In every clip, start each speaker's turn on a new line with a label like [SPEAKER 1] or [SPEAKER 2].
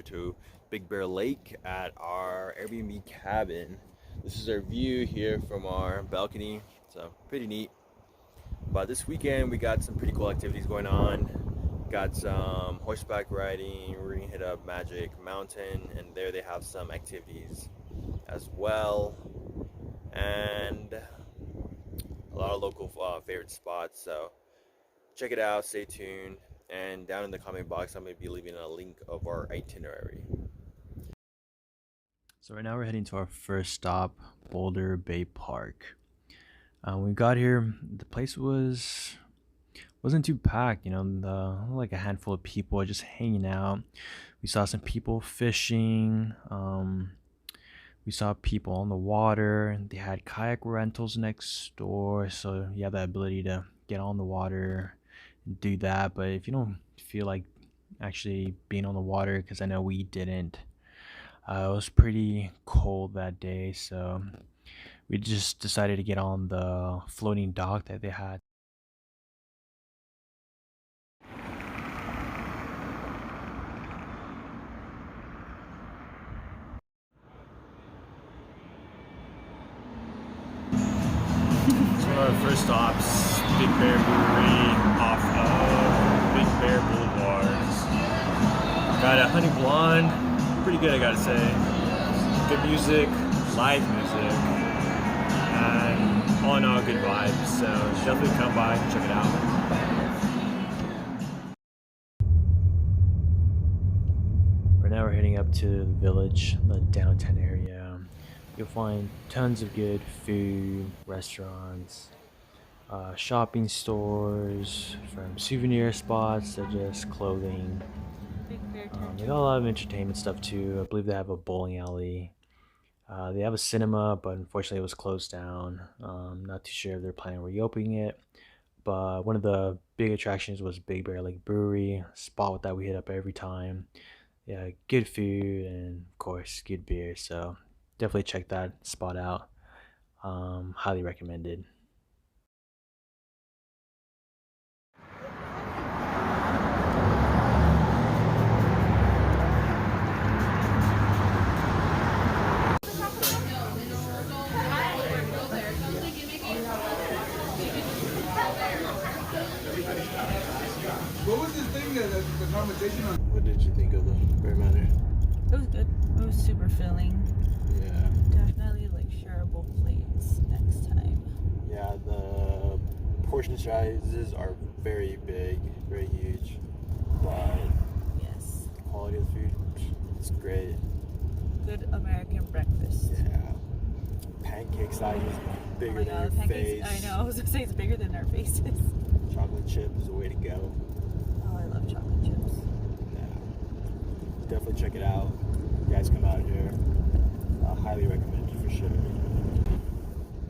[SPEAKER 1] to Big Bear Lake at our Airbnb cabin. This is our view here from our balcony, so pretty neat. But this weekend we got some pretty cool activities going on. Got some horseback riding. We're gonna hit up Magic Mountain, and there they have some activities as well, and a lot of local favorite spots. So check it out, stay tuned, and down in the comment box I'm going to be leaving a link of our itinerary. So right now we're heading to our first stop, Boulder Bay Park. When we got here, the place wasn't too packed, like a handful of people just hanging out. We saw some people fishing. We saw people on the water. They had kayak rentals next door, so you have the ability to get on the water and do that. But if you don't feel like actually being on the water, because I know we didn't, it was pretty cold that day, so we just decided to get on the floating dock that they had. So one of our first stops, Big Bear Brewery off of Big Bear Boulevards. Got a honey blonde, pretty good I gotta say. Good music, live music, and all in all good vibes. So definitely come by and check it out. Right now we're heading up to the village, the downtown area. You'll find tons of good food, restaurants, shopping stores, from souvenir spots to just clothing. They got a lot of entertainment stuff too. I believe they have a bowling alley. They have a cinema, but unfortunately it was closed down. Not too sure if they're planning on reopening it. But one of the big attractions was Big Bear Lake Brewery, a spot that we hit up every time. Yeah, good food and of course good beer. So definitely check that spot out. Highly recommended.
[SPEAKER 2] What was this thing that the conversation on?
[SPEAKER 1] What did you think of the Bear Manor?
[SPEAKER 3] It was good. It was super filling.
[SPEAKER 1] Yeah.
[SPEAKER 3] Definitely like shareable plates next time.
[SPEAKER 1] Yeah, the portion sizes are very big, very huge, but
[SPEAKER 3] Yes.
[SPEAKER 1] the quality of the food is great.
[SPEAKER 3] Good American breakfast.
[SPEAKER 1] Yeah. Pancake size is
[SPEAKER 3] Oh
[SPEAKER 1] bigger
[SPEAKER 3] my
[SPEAKER 1] than
[SPEAKER 3] god,
[SPEAKER 1] your
[SPEAKER 3] the pancakes.
[SPEAKER 1] face.
[SPEAKER 3] I know. I was gonna say it's bigger than our faces.
[SPEAKER 1] Chocolate chip is the way to go.
[SPEAKER 3] Oh, I love chocolate chips.
[SPEAKER 1] Yeah. Definitely check it out. You guys come out here. Highly recommend it for sure.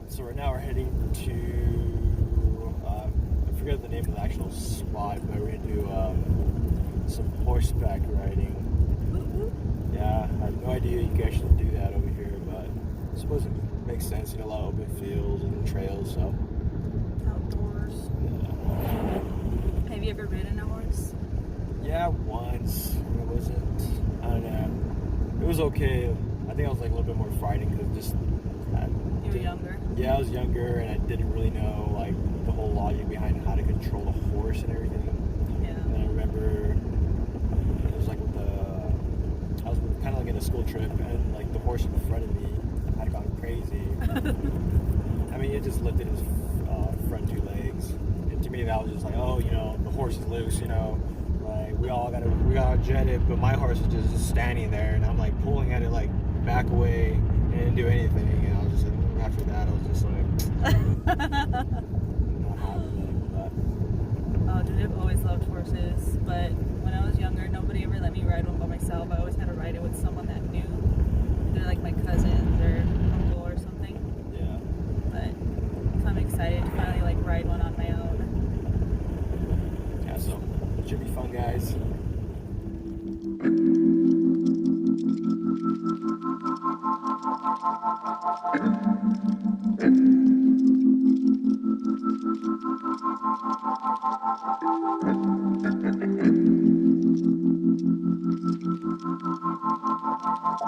[SPEAKER 1] So right now we're heading to, I forget the name of the actual spot, but we're gonna do some horseback riding. Yeah, I had no idea you could actually do that over here, but I suppose it makes sense. A lot of open fields and trails, so.
[SPEAKER 3] Outdoors.
[SPEAKER 1] Yeah.
[SPEAKER 3] Have you ever ridden a horse?
[SPEAKER 1] Yeah, once. It wasn't, I don't know. It was okay. I think I was like a little bit more frightened because
[SPEAKER 3] You were younger?
[SPEAKER 1] Yeah, I was younger and I didn't really know like the whole logic behind how to control the horse and everything.
[SPEAKER 3] Yeah.
[SPEAKER 1] And I remember it was like I was kind of like in a school trip and like the horse in front of me had gone crazy. I mean, it just lifted his front two legs, and to me that was just like, oh, the horse is loose, like we gotta jet it, but my horse is just standing there, and I'm like pulling at it like back away, and didn't do anything, and I was just like, after that I was just like, not having it, but.
[SPEAKER 3] Oh, dude, I've always loved horses, but when I was younger, nobody ever let me ride one by myself. I always had to ride it with someone that knew. Either like my cousins or uncle or something.
[SPEAKER 1] Yeah.
[SPEAKER 3] But I'm excited to finally like ride one on my own.
[SPEAKER 1] Yeah, so it should be fun, guys. So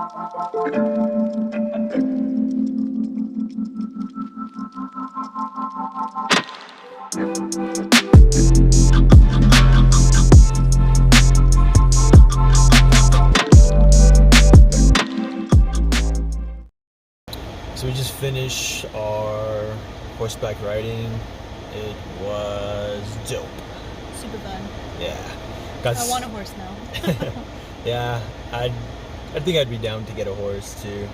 [SPEAKER 1] we just finished our horseback riding. It was dope.
[SPEAKER 3] Super fun.
[SPEAKER 1] Yeah.
[SPEAKER 3] I want a horse now.
[SPEAKER 1] Yeah, I think I'd be down to get a horse too.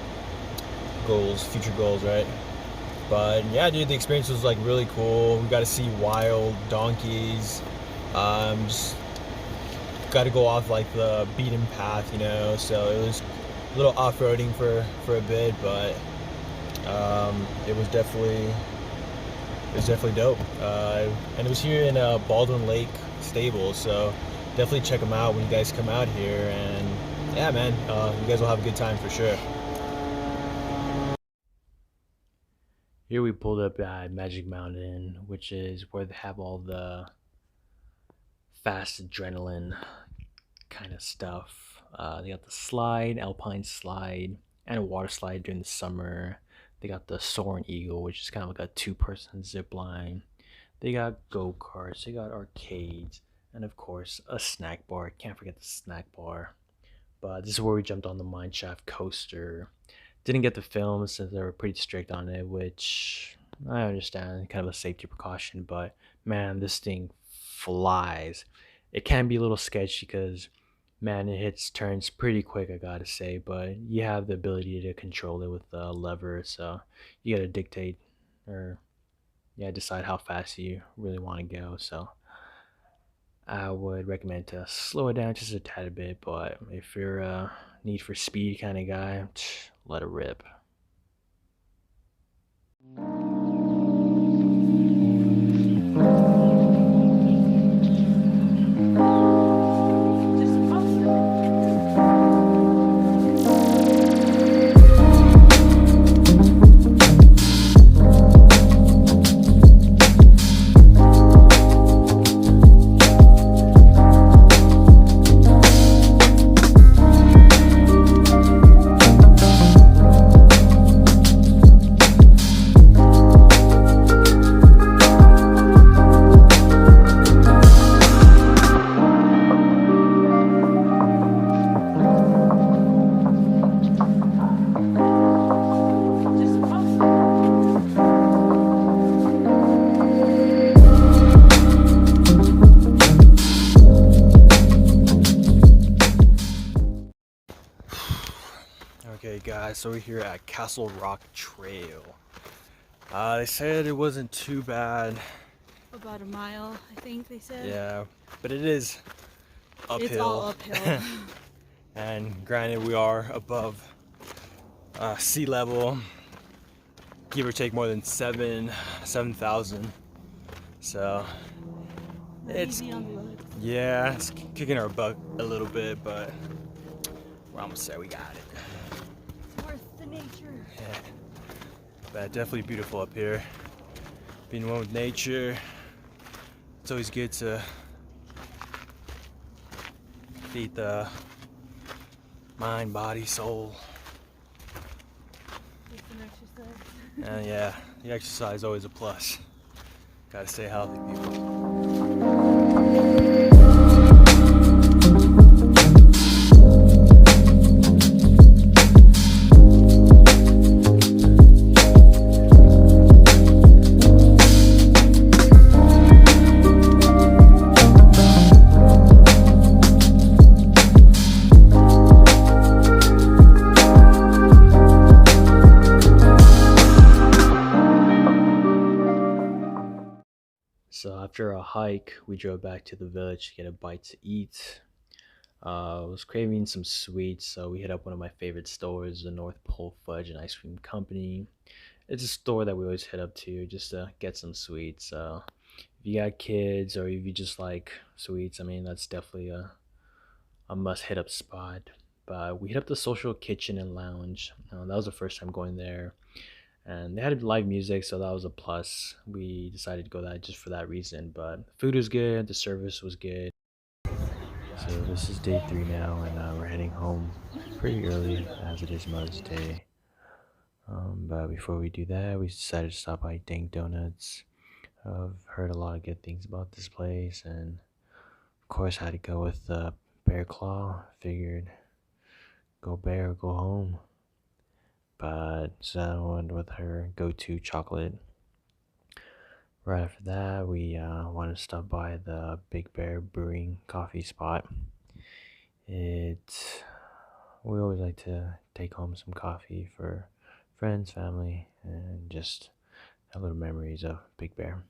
[SPEAKER 1] Future goals, right? But yeah, dude, the experience was like really cool. We got to see wild donkeys. Just got to go off like the beaten path, you know. So it was a little off-roading for a bit, but it was definitely dope. And it was here in Baldwin Lake Stable, so definitely check them out when you guys come out here. And yeah, man, you guys will have a good time for sure. Here we pulled up at Magic Mountain, which is where they have all the fast adrenaline kind of stuff. They got the slide, alpine slide, and a water slide during the summer. They got the Soaring Eagle, which is kind of like a two-person zip line. They got go-karts, they got arcades, and of course a snack bar. Can't forget the snack bar. But this is where we jumped on the Mineshaft Coaster. Didn't get the film since they were pretty strict on it, which I understand, kind of a safety precaution. But man, this thing flies. It can be a little sketchy because man, it hits turns pretty quick, I gotta say. But you have the ability to control it with the lever, so you gotta dictate or yeah, decide how fast you really want to go. So I would recommend to slow it down just a tad bit, but if you're a need for speed kind of guy, let it rip. Okay, guys, so we're here at Castle Rock Trail. They said it wasn't too bad.
[SPEAKER 3] About a mile, I think they said.
[SPEAKER 1] Yeah, but it is uphill.
[SPEAKER 3] It's all uphill.
[SPEAKER 1] And granted, we are above sea level, give or take more than 7,000. So it's
[SPEAKER 3] Easy on the legs.
[SPEAKER 1] yeah, it's kicking our butt a little bit, but we're almost there. We got it.
[SPEAKER 3] Worth the nature.
[SPEAKER 1] Yeah. But definitely beautiful up here. Being one with nature, it's always good to feed the mind, body, soul.
[SPEAKER 3] It's an exercise.
[SPEAKER 1] And yeah, the exercise is always a plus. Gotta stay healthy, people. So after a hike, we drove back to the village to get a bite to eat. I was craving some sweets, so we hit up one of my favorite stores, the North Pole Fudge and Ice Cream Company. It's a store that we always hit up to just to get some sweets. So if you got kids or if you just like sweets, I mean, that's definitely a must hit up spot. But we hit up the Social Kitchen and Lounge. That was the first time going there. And they had live music, so that was a plus. We decided to go that just for that reason. But food was good, the service was good. So this is day 3 now, and we're heading home pretty early as it is Mother's Day. But before we do that, we decided to stop by Dank Donuts. I've heard a lot of good things about this place, and of course, had to go with Bear Claw. Figured go bear, or go home. But so went with her go-to chocolate. Right after that, we wanted to stop by the Big Bear Brewing coffee spot. It We always like to take home some coffee for friends, family, and just have little memories of Big Bear.